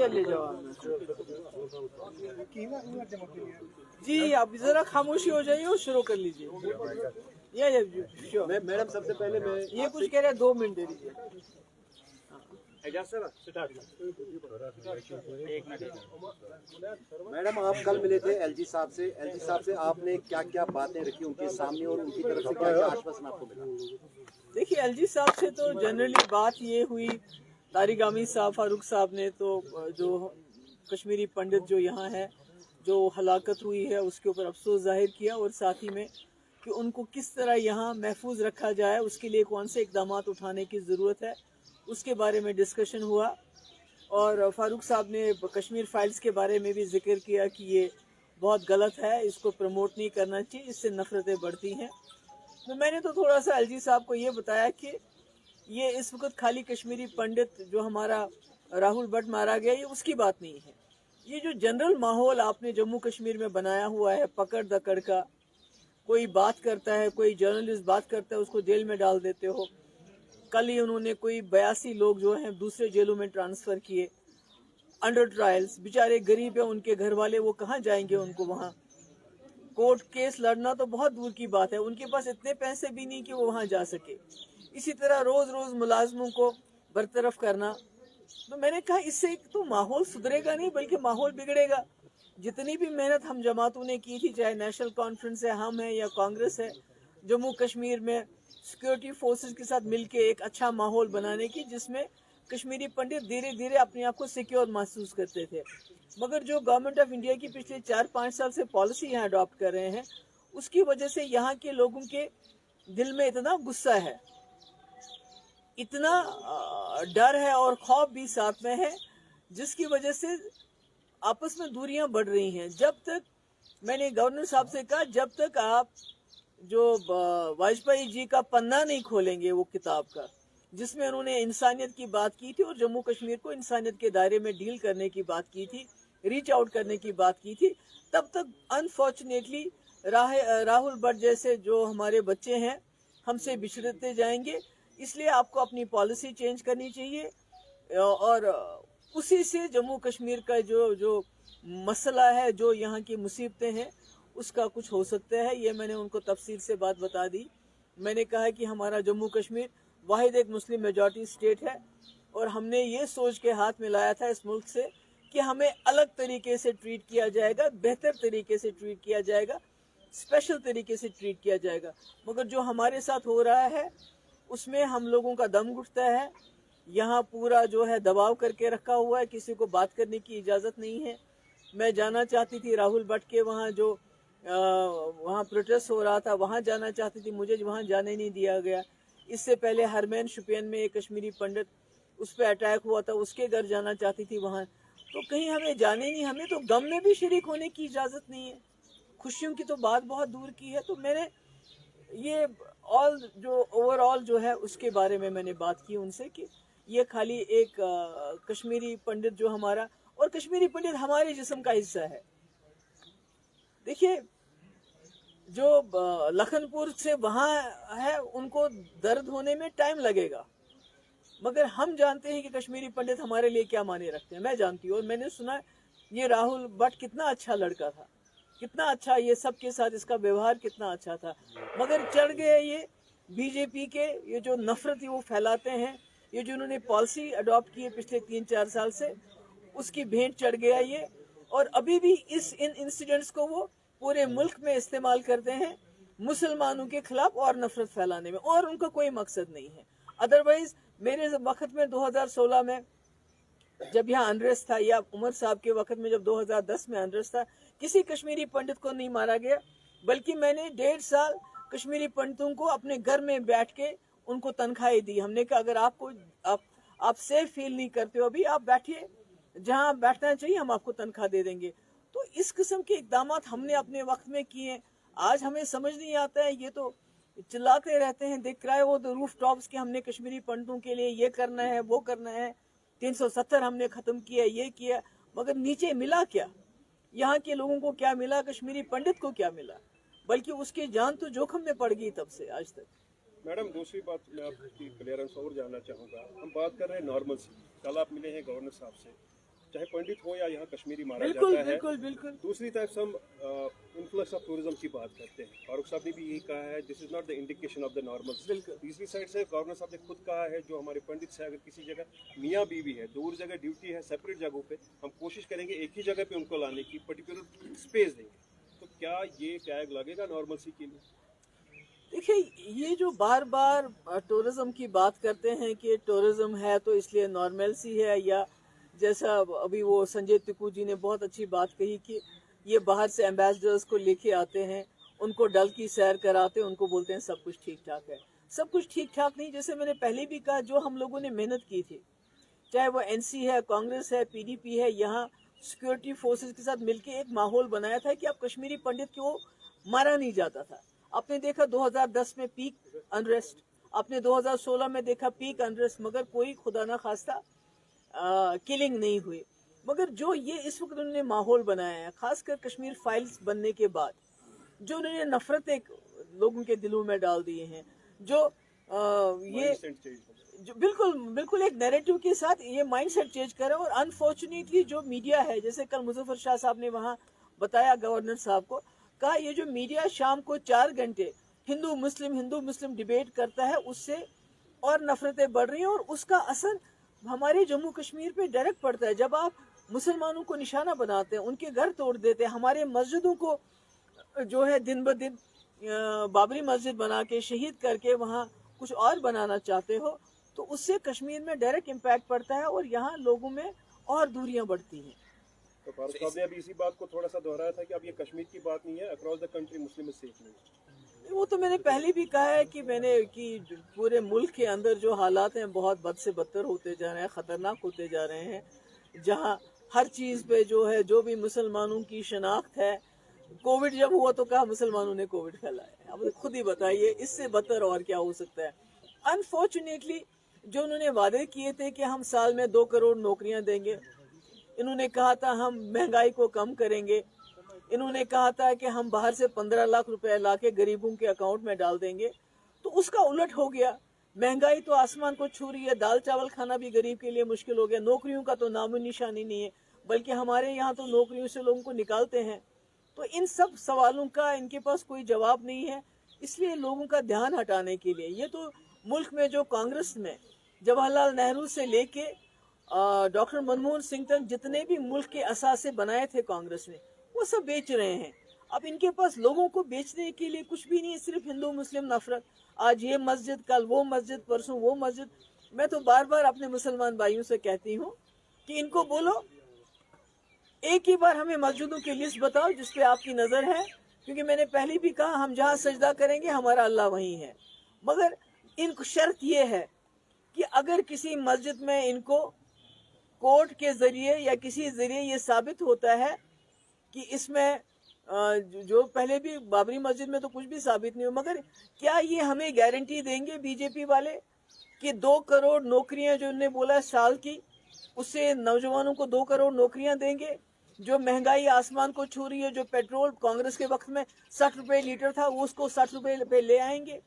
ले जाओ जी, आप जरा खामोशी हो जाइए और शुरू कर लीजिए। ये मैडम सबसे पहले मैं ये कुछ कह रहे हैं, 2 मिनट दे दीजिए। मैडम आप कल मिले थे एलजी साहब से आपने क्या क्या बातें रखी उनके सामने और उनकी तरफ से क्या क्या आश्वासन आपको मिला? देखिए, एलजी साहब से तो जनरली बात ये हुई, तारिक आमिर साहब, फारूक साहब ने तो जो कश्मीरी पंडित जो यहाँ है, जो हलाकत हुई है उसके ऊपर अफसोस जाहिर किया, और साथ ही में कि उनको किस तरह यहाँ महफूज रखा जाए, उसके लिए कौन से इकदाम उठाने की ज़रूरत है, उसके बारे में डिस्कशन हुआ। और फारूक साहब ने कश्मीर फाइल्स के बारे में भी जिक्र किया कि ये बहुत गलत है, इसको प्रमोट नहीं करना चाहिए, इससे नफरतें बढ़ती हैं। तो मैंने तो थोड़ा सा एलजी साहब को ये बताया कि ये इस वक्त खाली कश्मीरी पंडित जो हमारा राहुल भट्ट मारा गया, ये उसकी बात नहीं है। ये जो जनरल माहौल आपने जम्मू कश्मीर में बनाया हुआ है, पकड़ दकड़ का, कोई बात करता है, कोई जर्नलिस्ट बात करता है, उसको जेल में डाल देते हो। कल ही उन्होंने कोई 82 लोग जो हैं दूसरे जेलों में ट्रांसफर किए अंडर ट्रायल्स। बेचारे गरीब है, उनके घर वाले, वो कहाँ जाएंगे उनको वहाँ? कोर्ट केस लड़ना तो बहुत दूर की बात है, उनके पास इतने पैसे भी नहीं कि वो वहाँ जा सके। इसी तरह रोज रोज मुलाजमों को बरतरफ करना। तो मैंने कहा इससे तो माहौल सुधरेगा नहीं बल्कि माहौल बिगड़ेगा। जितनी भी मेहनत हम जमातों ने की थी, चाहे नेशनल कॉन्फ्रेंस है, हम है या कांग्रेस है, जम्मू कश्मीर में सिक्योरिटी फोर्सेस के साथ मिलके एक अच्छा माहौल बनाने की, जिसमें कश्मीरी पंडित धीरे धीरे अपने आप को सिक्योर महसूस करते थे। मगर जो गवर्नमेंट ऑफ इंडिया की पिछले 4-5 साल से पॉलिसी यहाँ अडॉप्ट कर रहे हैं, उसकी वजह से यहाँ के लोगों के दिल में इतना गुस्सा है, इतना डर है और खौफ भी साथ में है, जिसकी वजह से आपस में दूरियां बढ़ रही हैं। जब तक, मैंने गवर्नर साहब से कहा, जब तक आप जो वाजपेयी जी का पन्ना नहीं खोलेंगे, वो किताब का जिसमें उन्होंने इंसानियत की बात की थी और जम्मू कश्मीर को इंसानियत के दायरे में डील करने की बात की थी, रीच आउट करने की बात की थी, तब तक अनफॉर्चुनेटली राहुल भट्ट जैसे जो हमारे बच्चे हैं हमसे बिछड़ते जाएंगे। इसलिए आपको अपनी पॉलिसी चेंज करनी चाहिए और उसी से जम्मू कश्मीर का जो मसला है, जो यहाँ की मुसीबतें हैं, उसका कुछ हो सकता है। ये मैंने उनको तफसील से बात बता दी। मैंने कहा कि हमारा जम्मू कश्मीर वाहिद एक मुस्लिम मेजॉरिटी स्टेट है और हमने ये सोच के हाथ में लाया था इस मुल्क से कि हमें अलग तरीके से ट्रीट किया जाएगा, बेहतर तरीके से ट्रीट किया जाएगा, स्पेशल तरीके से ट्रीट किया जाएगा। मगर जो हमारे साथ हो रहा है उसमें हम लोगों का दम घुटता है। यहाँ पूरा जो है दबाव करके रखा हुआ है, किसी को बात करने की इजाज़त नहीं है। मैं जाना चाहती थी राहुल भट्ट के वहाँ, जो वहाँ प्रोटेस्ट हो रहा था, वहाँ जाना चाहती थी, मुझे वहाँ जाने नहीं दिया गया। इससे पहले हरमैन शुपियन में एक कश्मीरी पंडित, उस पर अटैक हुआ था, उसके घर जाना चाहती थी वहाँ। तो कहीं हमें जाने नहीं, हमें तो गम में भी शरीक होने की इजाज़त नहीं है, खुशियों की तो बात बहुत दूर की है। तो मैंने ये ओवरऑल जो है उसके बारे में मैंने बात की उनसे कि ये खाली एक कश्मीरी पंडित जो हमारा, और कश्मीरी पंडित हमारे जिस्म का हिस्सा है। देखिए, जो लखनपुर से वहाँ है उनको दर्द होने में टाइम लगेगा, मगर हम जानते हैं कि कश्मीरी पंडित हमारे लिए क्या माने रखते हैं। मैं जानती हूँ और मैंने सुना ये राहुल भट्ट कितना अच्छा लड़का था, कितना अच्छा ये सबके साथ इसका व्यवहार कितना अच्छा था। मगर चढ़ गए ये बीजेपी के, ये जो नफरत वो फैलाते हैं, ये जो उन्होंने पॉलिसी अडॉप्ट की है पिछले 3-4 साल से, उसकी भेंट चढ़ गया ये। और अभी भी इन इंसिडेंट्स को वो पूरे मुल्क में इस्तेमाल करते हैं मुसलमानों के खिलाफ और नफरत फैलाने में, और उनका कोई मकसद नहीं है। अदरवाइज मेरे वक्त में 2016 में जब यहाँ अनरेस्ट था, या उमर साहब के वक्त में जब 2010 में अनरेस्ट था, किसी कश्मीरी पंडित को नहीं मारा गया, बल्कि मैंने 1.5 साल कश्मीरी पंडितों को अपने घर में बैठ के उनको तनख्वाहें दी। हमने कहा अगर आप सेफ फील नहीं करते हो अभी, आप बैठिए, जहाँ बैठना चाहिए हम आपको तनख्वाह दे देंगे। तो इस किस्म के इकदाम हमने अपने वक्त में किए। आज हमें समझ नहीं आता है, ये तो चिल्लाते रहते हैं, देख रहा है वो तो रूफ टॉप्स के हमने कश्मीरी पंडितों के लिए ये करना है, वो करना है, 370 हमने खत्म किया, ये किया, मगर नीचे मिला क्या? यहाँ के लोगों को क्या मिला? कश्मीरी पंडित को क्या मिला? बल्कि उसकी जान तो जोखिम में पड़ गई तब से आज तक। मैडम दूसरी बात मैं आपकी क्लियरेंस और जानना चाहूँगा, हम बात कर रहे हैं नॉर्मल सी, कल आप मिले हैं गवर्नर साहब से, चाहे पंडित हो या यहाँ कश्मीरी मारा बिल्कुल जाता है, बिल्कुल बिल्कुल दूसरी तरफ से हम इन्फ्लक्स ऑफ टूरिज्म की बात करते हैं, फारूक साहब ने भी यही कहा है this is not the indication of the normal. बिल्कुल। तीसरी साइड से गवर्नर साहब ने खुद कहा है जो हमारे पंडित से अगर किसी जगह मियाँ बीवी है, दूर जगह ड्यूटी है, सेपरेट जगहों पे हम कोशिश करेंगे एक ही जगह पे उनको लाने की, पर्टिकुलर स्पेस देंगे, तो क्या ये टैग लगेगा नॉर्मल सी के लिए? देखिए, ये जो बार बार टूरिज्म की बात करते हैं कि टूरिज्म है तो इसलिए नॉर्मलसी है, या जैसा अभी वो संजय तिकू जी ने बहुत अच्छी बात कही कि ये बाहर से एम्बेसडर्स को लेके आते हैं, उनको डल की सैर कराते हैं, उनको बोलते हैं सब कुछ ठीक ठाक है। सब कुछ ठीक ठाक नहीं, जैसे मैंने पहले भी कहा, जो हम लोगों ने मेहनत की थी, चाहे वो एनसी है, कांग्रेस है, पीडीपी है, यहाँ सिक्योरिटी फोर्सेस के साथ मिलके एक माहौल बनाया था कि अब कश्मीरी पंडित को मारा नहीं जाता था। आपने देखा 2010 में पीक अनरेस्ट, आपने 2016 में देखा पीक अनरेस्ट, मगर कोई खुदा ना खास्ता किलिंग नहीं हुई। मगर जो ये इस वक्त उन्होंने माहौल बनाया है, खासकर कश्मीर फाइल्स बनने के बाद, जो उन्होंने नफरत एक लोगों के दिलों में डाल दिए हैं, जो ये जो बिल्कुल बिल्कुल एक नैरेटिव के साथ ये माइंडसेट चेंज कर रहा है। और अनफॉर्चुनेटली जो मीडिया है, जैसे कल मुजफ्फर शाह साहब ने वहाँ बताया गवर्नर साहब को, कहा ये जो मीडिया शाम को 4 घंटे हिंदू मुस्लिम डिबेट करता है, उससे और नफरतें बढ़ रही हैं और उसका असर हमारे जम्मू कश्मीर पे डायरेक्ट पड़ता है। जब आप मुसलमानों को निशाना बनाते हैं, उनके घर तोड़ देते हैं, हमारे मस्जिदों को जो है दिन ब दिन बाबरी मस्जिद बना के शहीद करके वहाँ कुछ और बनाना चाहते हो, तो उससे कश्मीर में डायरेक्ट इम्पैक्ट पड़ता है और यहाँ लोगों में और दूरियां बढ़ती हैं। तो फारूक साहब ने अभी इसी बात को थोड़ा सा दोहराया था कि अब ये कश्मीर की बात नहीं है, across the country Muslim is safe नहीं। वो तो मैंने पहले भी कहा है कि पूरे मुल्क के अंदर जो हालात हैं बहुत बद से बदतर होते जा रहे हैं, खतरनाक होते जा रहे हैं, जहाँ हर चीज पे जो है, जो भी मुसलमानों की शनाख्त है, कोविड जब हुआ तो कहा मुसलमानों ने कोविड फैलाया, अब खुद ही बताइए इससे बदतर और क्या हो सकता है। अनफॉर्चुनेटली जो उन्होंने वादे किए थे कि हम साल में 2 करोड़ नौकरियां देंगे, इन्होंने कहा था हम महंगाई को कम करेंगे, इन्होंने कहा था कि हम बाहर से 15 लाख रुपए लाके गरीबों के अकाउंट में डाल देंगे, तो उसका उलट हो गया। महंगाई तो आसमान को छू रही है, दाल चावल खाना भी गरीब के लिए मुश्किल हो गया, नौकरियों का तो नामो निशानी नहीं है, बल्कि हमारे यहाँ तो नौकरियों से लोगों को निकालते हैं। तो इन सब सवालों का इनके पास कोई जवाब नहीं है, इसलिए लोगों का ध्यान हटाने के लिए ये तो मुल्क में जो कांग्रेस में जवाहरलाल नेहरू से लेके डॉक्टर मनमोहन सिंह तक जितने भी मुल्क के असासे बनाए थे कांग्रेस ने, वो सब बेच रहे हैं। अब इनके पास लोगों को बेचने के लिए कुछ भी नहीं है, सिर्फ हिंदू मुस्लिम नफरत, आज ये मस्जिद, कल वो मस्जिद, परसों वो मस्जिद। मैं तो बार बार अपने मुसलमान भाइयों से कहती हूँ कि इनको बोलो एक ही बार हमें मस्जिदों की लिस्ट बताओ जिसपे आपकी नजर है, क्योंकि मैंने पहले भी कहा हम जहाँ सजदा करेंगे हमारा अल्लाह वहीं है। मगर इनको शर्त ये है कि अगर किसी मस्जिद में इनको कोर्ट के जरिए या किसी जरिए ये साबित होता है कि इसमें जो पहले भी बाबरी मस्जिद में तो कुछ भी साबित नहीं हो, मगर क्या ये हमें गारंटी देंगे बीजेपी वाले कि 2 करोड़ नौकरियां जो उन्होंने बोला साल की, उससे नौजवानों को 2 करोड़ नौकरियां देंगे? जो महंगाई आसमान को छू रही है, जो पेट्रोल कांग्रेस के वक्त में 60 रुपए लीटर था, वो उसको 60 रुपए पे ले आएंगे?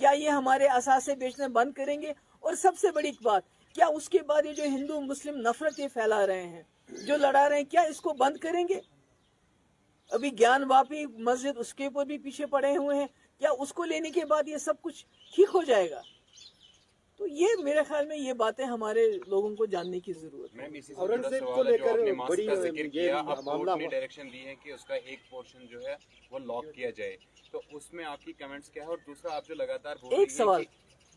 क्या ये हमारे असासे बेचना बंद करेंगे? और सबसे बड़ी बात, क्या उसके बाद ये जो हिंदू मुस्लिम नफरत ये फैला रहे हैं, जो लड़ा रहे हैं, क्या इसको बंद करेंगे? अभी ज्ञानवापी मस्जिद उसके ऊपर भी पीछे पड़े हुए हैं, क्या उसको लेने के बाद ये सब कुछ ठीक हो जाएगा? तो ये मेरे ख्याल में ये बातें हमारे लोगों को जानने की जरूरत है। औरंगजेब को लेकर बड़ी मामला ने डायरेक्शन दी है कि उसका एक पोर्शन जो है वो लॉक किया जाए, तो उसमें आपकी कमेंट्स क्या है? और दूसरा, आप जो लगातार बोल रही एक सवाल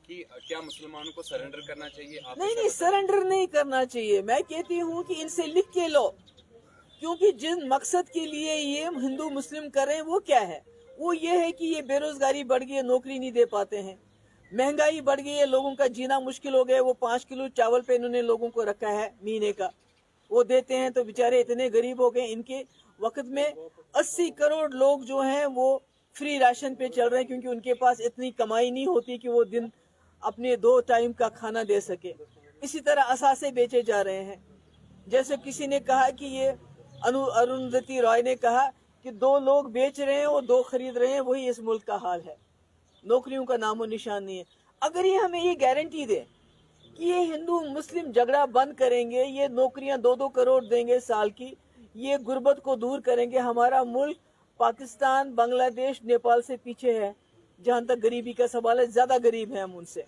कि क्या मुसलमानों को सरेंडर करना चाहिए? नहीं, सरेंडर नहीं करना चाहिए। मैं कहती हूँ कि इनसे लिख के लो, क्योंकि जिन मकसद के लिए ये हिंदू मुस्लिम कर रहे हैं वो क्या है? वो ये है कि ये बेरोजगारी बढ़ गई है, नौकरी नहीं दे पाते हैं, महंगाई बढ़ गई है, लोगों का जीना मुश्किल हो गया। वो 5 किलो चावल पे इन्होंने लोगों को रखा है महीने का, वो देते हैं तो बेचारे इतने गरीब हो गए। इनके वक्त में 80 करोड़ लोग जो हैं वो फ्री राशन पे चल रहे हैं, क्योंकि उनके पास इतनी कमाई नहीं होती कि वो दिन अपने 2 टाइम का खाना दे सके। इसी तरह असासे बेचे जा रहे हैं। जैसे किसी ने कहा कि ये अरुंधति रॉय ने कहा कि 2 लोग बेच रहे हैं और 2 खरीद रहे हैं, वही इस मुल्क का हाल है। नौकरियों का नामो निशान नहीं है। अगर ये हमें ये गारंटी दे कि ये हिंदू मुस्लिम झगड़ा बंद करेंगे, ये नौकरियां 2-2 करोड़ देंगे साल की, ये गुर्बत को दूर करेंगे, हमारा मुल्क पाकिस्तान, बांग्लादेश, नेपाल से पीछे है जहां तक गरीबी का सवाल है, ज्यादा गरीब है हम उनसे।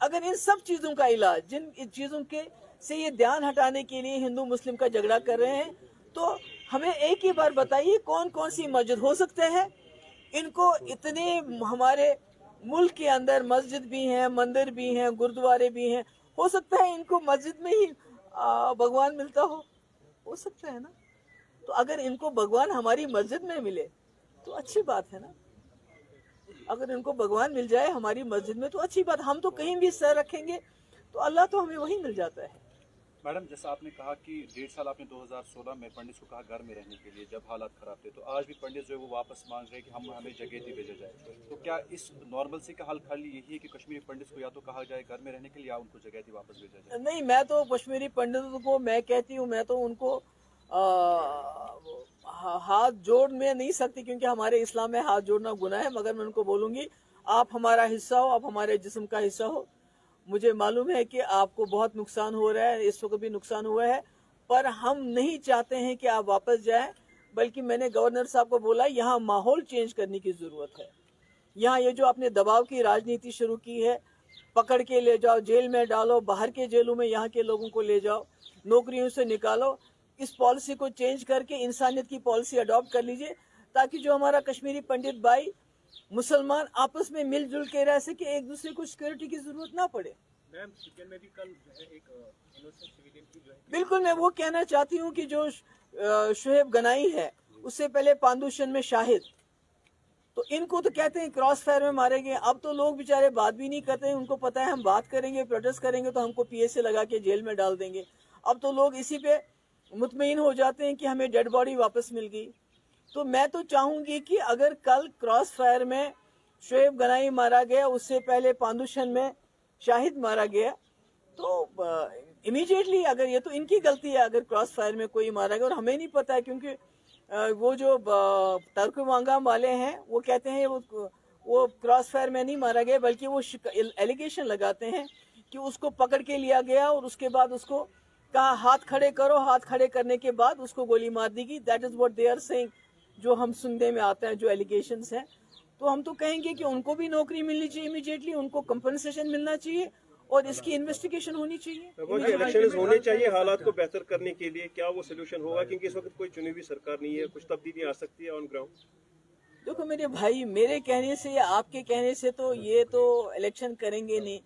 अगर इन सब चीजों का इलाज, जिन चीजों के से ये ध्यान हटाने के लिए हिंदू मुस्लिम का झगड़ा कर रहे हैं, तो हमें एक ही बार बताइए कौन कौन सी मस्जिद हो सकते हैं। इनको इतने हमारे मुल्क के अंदर मस्जिद भी हैं, मंदिर भी हैं, गुरुद्वारे भी हैं, हो सकता है इनको मस्जिद में ही भगवान मिलता हो सकता है ना। तो अगर इनको भगवान हमारी मस्जिद में मिले तो अच्छी बात है ना। अगर इनको भगवान मिल जाए हमारी मस्जिद में तो अच्छी बात। हम तो कहीं भी सर रखेंगे तो अल्लाह तो हमें वही मिल जाता है। मैडम, जैसा आपने कहा कि 1.5 साल आपने 2016 में पंडित को कहा घर में रहने के लिए, जब हालात खराब थे, तो आज भी पंडित जो है वो वापस मांग रहे हैं कि हमें जगह भेजा जाए। तो क्या इस नॉर्मलसी का हल खाली यही है कि कश्मीरी पंडित को या तो कहा जाए घर में रहने के लिए या उनको जगह वापस भेजा जाए? नहीं, मैं तो कश्मीरी पंडितों को मैं कहती हूँ, मैं तो उनको हाथ जोड़ में नहीं सकती क्योंकि हमारे इस्लाम में हाथ जोड़ना गुनाह है, मगर मैं उनको बोलूंगी आप हमारा हिस्सा हो, आप हमारे जिस्म का हिस्सा हो। मुझे मालूम है कि आपको बहुत नुकसान हो रहा है, इस वक्त भी नुकसान हुआ है, पर हम नहीं चाहते हैं कि आप वापस जाएं, बल्कि मैंने गवर्नर साहब को बोला यहाँ माहौल चेंज करने की जरूरत है। यहाँ ये जो आपने दबाव की राजनीति शुरू की है, पकड़ के ले जाओ, जेल में डालो, बाहर के जेलों में यहाँ के लोगों को ले जाओ, नौकरियों से निकालो, इस पॉलिसी को चेंज करके इंसानियत की पॉलिसी अडॉप्ट कर लीजिए, ताकि जो हमारा कश्मीरी पंडित भाई मुसलमान आपस में मिलजुल के रह सके, एक दूसरे को सिक्योरिटी की जरूरत ना पड़े। मैम, चिकन में भी कल जो है एक इनोसेंट सिविलियन की जो है, बिल्कुल, मैं वो कहना चाहती हूँ कि जो शुएब गनाई है, उससे पहले पांडुशन में शाहिद, तो इनको तो कहते हैं क्रॉस फायर में मारे गए। अब तो लोग बेचारे बात भी नहीं करते हैं, उनको पता है हम बात करेंगे, प्रोटेस्ट करेंगे तो हमको पीएसए लगा के जेल में डाल देंगे। अब तो लोग इसी पे मुतमईन हो जाते हैं कि हमें डेड बॉडी वापस मिल गई। तो मैं तो चाहूंगी कि अगर कल क्रॉस फायर में शुएब गनाई मारा गया, उससे पहले पांडुशन में शाहिद मारा गया, तो इमीडिएटली, अगर ये तो इनकी गलती है अगर क्रॉस फायर में कोई मारा गया, और हमें नहीं पता है क्योंकि वो जो टर्कवांगा वाले हैं वो कहते हैं वो क्रॉस फायर में नहीं मारा गया, बल्कि वो एलिगेशन लगाते हैं कि उसको पकड़ के लिया गया और उसके बाद उसको कहा हाथ खड़े करो, हाथ खड़े करने के बाद उसको गोली मार दी गई। That is what they are saying, जो हम सुनने में आता है, जो एलिगेशंस हैं। तो हम तो कहेंगे कि उनको भी नौकरी मिलनी चाहिए इमीडिएटली, उनको कंपनसेशन मिलना चाहिए और इसकी इन्वेस्टिगेशन होनी चाहिए। इलेक्शन होने चाहिए हालात को बेहतर करने के लिए। क्या वो सोल्यूशन होगा? क्योंकि इस वक्त कोई चुनी हुई सरकार नहीं है, कुछ तब्दीली आ सकती है ऑन ग्राउंड। देखो मेरे भाई, मेरे कहने से या आपके कहने से तो ये तो इलेक्शन करेंगे नहीं।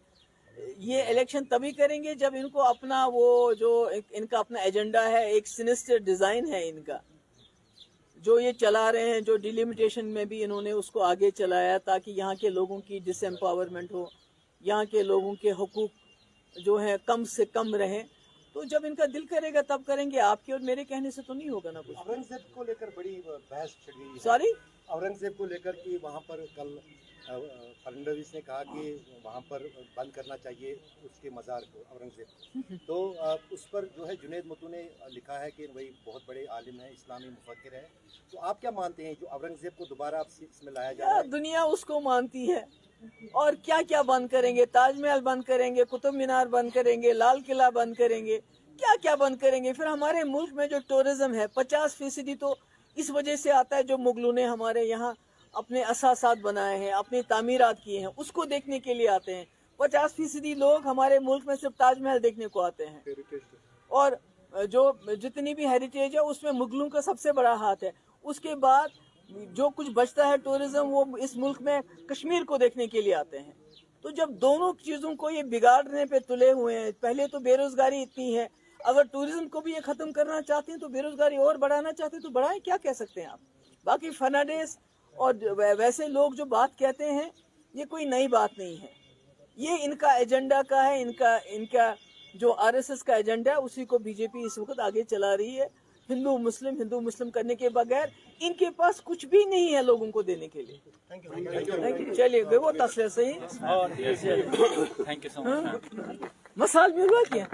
ये इलेक्शन तभी करेंगे जब इनको अपना वो जो इनका अपना एजेंडा है, एक सिनिस्टर डिजाइन है इनका, जो ये चला रहे हैं, जो डिलिमिटेशन में भी इन्होंने उसको आगे चलाया ताकि यहाँ के लोगों की डिसएम्पावरमेंट हो, यहाँ के लोगों के हुकूक जो है कम से कम रहे। तो जब इनका दिल करेगा तब करेंगे, आपके और मेरे कहने से तो नहीं होगा ना कुछ। औरंगजेब को लेकर बड़ी बहस छिड़ गई है। सॉरी, औरंगजेब को लेकर कि वहाँ पर कल फडणवीस ने कहा कि वहाँ पर बंद करना चाहिए उसके मज़ार को, औरंगजेब। तो उस पर जो है जुनैद मत्तू ने लिखा है कि वही बहुत बड़े आलिम है, इस्लामी मुफक्किर है। तो आप क्या मानते हैं जो औरंगजेब को दोबारा इसमें लाया जा रहा है? दुनिया उसको मानती है, और क्या क्या बंद करेंगे? ताजमहल बंद करेंगे, कुतुब मीनार बंद करेंगे, लाल किला बंद करेंगे, क्या क्या बंद करेंगे। फिर हमारे मुल्क में जो टूरिज्म है 50% तो इस वजह से आता है, जो मुगलों ने हमारे यहाँ अपने असासात बनाए हैं, अपनी तामीरात किए हैं, उसको देखने के लिए आते हैं। 50% लोग हमारे मुल्क में सिर्फ ताजमहल देखने को आते हैं, और जो जितनी भी हेरिटेज है उसमें मुगलों का सबसे बड़ा हाथ है। उसके बाद जो कुछ बचता है टूरिज्म, वो इस मुल्क में कश्मीर को देखने के लिए आते हैं। तो जब दोनों चीजों को ये बिगाड़ने पे तुले हुए हैं, पहले तो बेरोजगारी इतनी है, अगर टूरिज्म को भी ये खत्म करना चाहते हैं तो बेरोजगारी और बढ़ाना चाहते हैं तो बढ़ाएं, क्या कह सकते हैं आप। बाकी फर्नांडिस और वैसे लोग जो बात कहते हैं, ये कोई नई बात नहीं है, ये इनका एजेंडा का है। इनका जो आरएसएस का एजेंडा है उसी को बीजेपी इस वक्त आगे चला रही है। हिंदू मुस्लिम करने के बगैर इनके पास कुछ भी नहीं है लोगों को देने के लिए। Thank you. चलिए वो तस्वीर सही। Thank you so much. मसाल मिलवा क्या